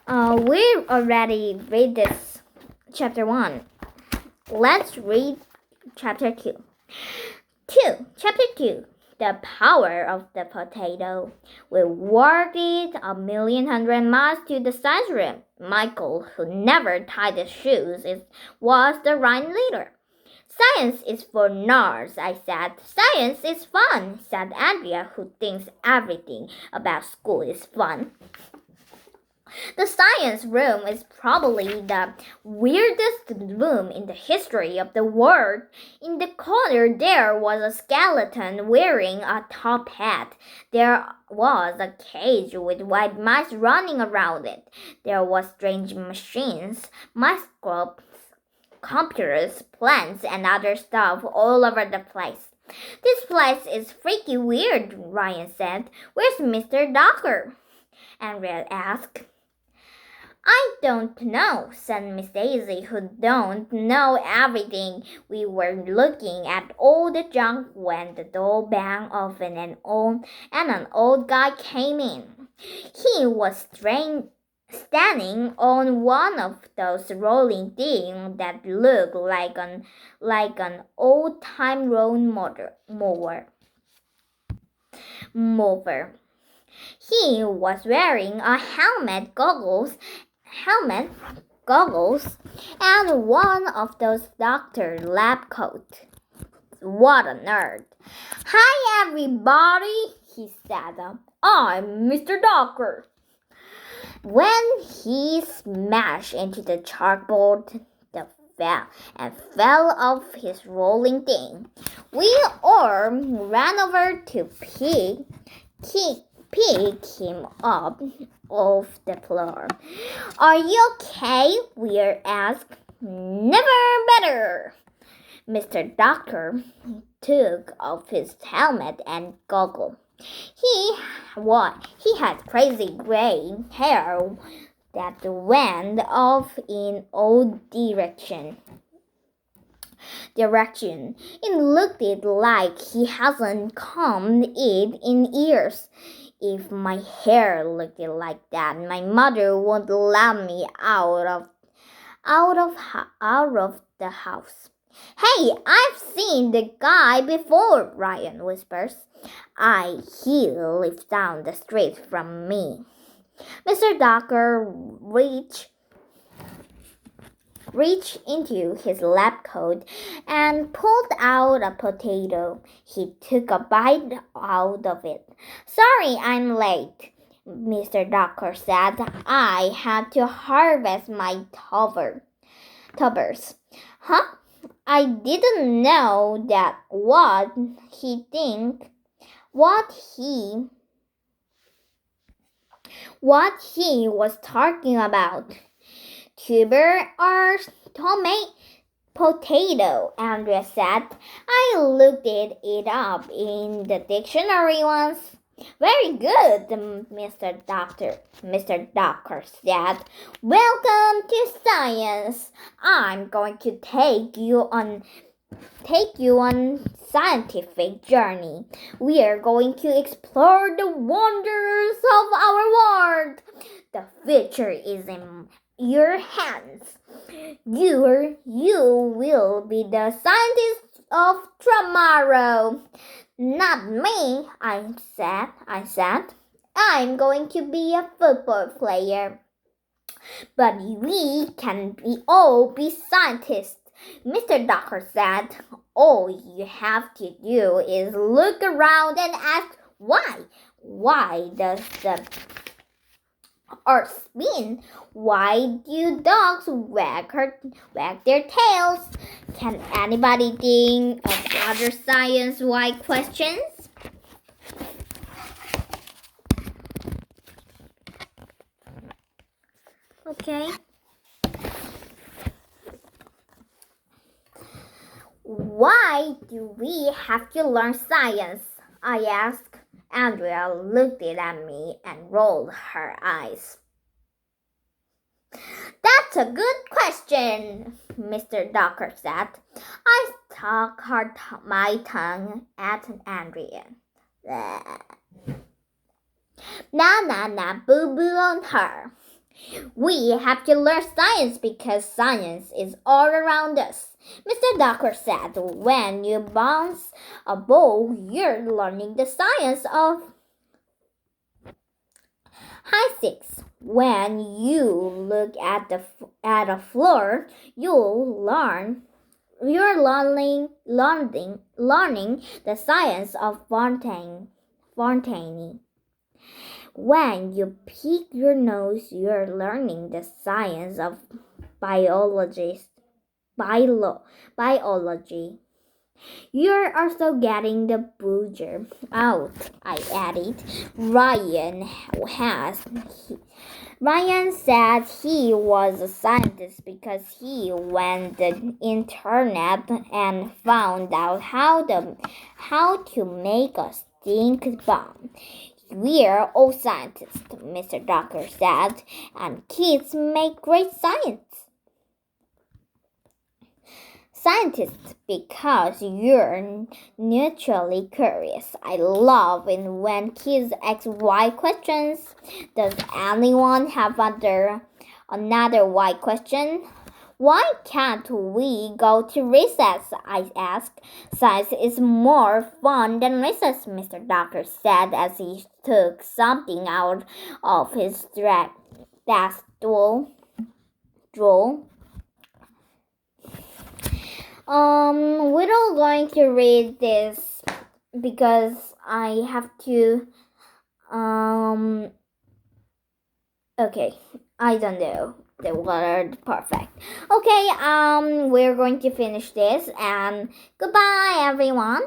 We already read this chapter 1. Let's read chapter 2. Chapter 2. The power of the potato. We walked it 1,100,000 miles to the science room. Michael, who never tied his shoes, was the ringleader. Science is for nerds, I said. Science is fun, said Andrea, who thinks everything about school is fun. The science room is probably the weirdest room in the history of the world. In the corner there was a skeleton wearing a top hat. There was a cage with white mice running around it. There were strange machines, microscopes, computers, plants, and other stuff all over the place. This place is freaky weird, Ryan said. Where's Mr. Docker? Andrea asked. I don't know, said Miss Daisy, who don't know everything. We were looking at all the junk when the door banged open and an old guy came in. He was standing on one of those rolling things that looked like an old-time lawn mower. He was wearing a goggles, and one of those doctor lab coats. What a nerd. Hi, everybody, he said. I'm Mr. Docker. When he smashed into the chalkboard and fell off his rolling thing, we all ran over to pick him up off the floor. Are you okay? We asked. Never better. Mr. Doctor took off his helmet and goggles. He had crazy gray hair that went off in all directions. It looked like he hasn't combed it in years. If my hair looked like that, my mother won't let me out of the house. Hey, I've seen the guy before, Ryan whispers. He lives down the street from me. Mr. Docker reached into his lab coat and pulled out a potato. He took a bite out of it. Sorry I'm late, Mr. Docker said. I had to harvest my tubers. Huh? I didn't know that what he was talking about. Tuber or potato, Andrea said. I looked it up in the dictionary once. Very good, Mr. Doctor said. Welcome to science. I'm going to take you on scientific journey. We are going to explore the wonders of our world. The future is in your hands. You will be the scientist of tomorrow. Not me, I said. I'm going to be a football player. But we can all be scientists, Mr. Docker said. All you have to do is look around and ask why. Why does the earth spin? Why do dogs wag their tails? Can anybody think of other science-why questions? Okay. Why do we have to learn science? I asked. Andrea looked at me and rolled her eyes. That's a good question, Mr. Docker said. I stuck my tongue at Andrea. Nah, boo-boo on her. We have to learn science because science is all around us. Mr. Doctor said, when you bounce a ball, you're learning the science of physics. When you look at a floor, you're learning the science of fontaining. When you pick your nose, you're learning the science of biology. Biology. You're also getting the booger out, I added. Ryan said he was a scientist because he went the internet and found out how to make a stink bomb. We're all scientists, Mr. Doctor said, and kids make great scientists because you're naturally curious. I love it when kids ask why questions. Does anyone have another why question? Why can't we go to recess? I asked. Science is more fun than recess, Mr. Doctor said as he took something out of his desk drawer. We're all going to read this because I have to. Okay, I don't know the word perfect. Okay, we're going to finish this and goodbye, everyone.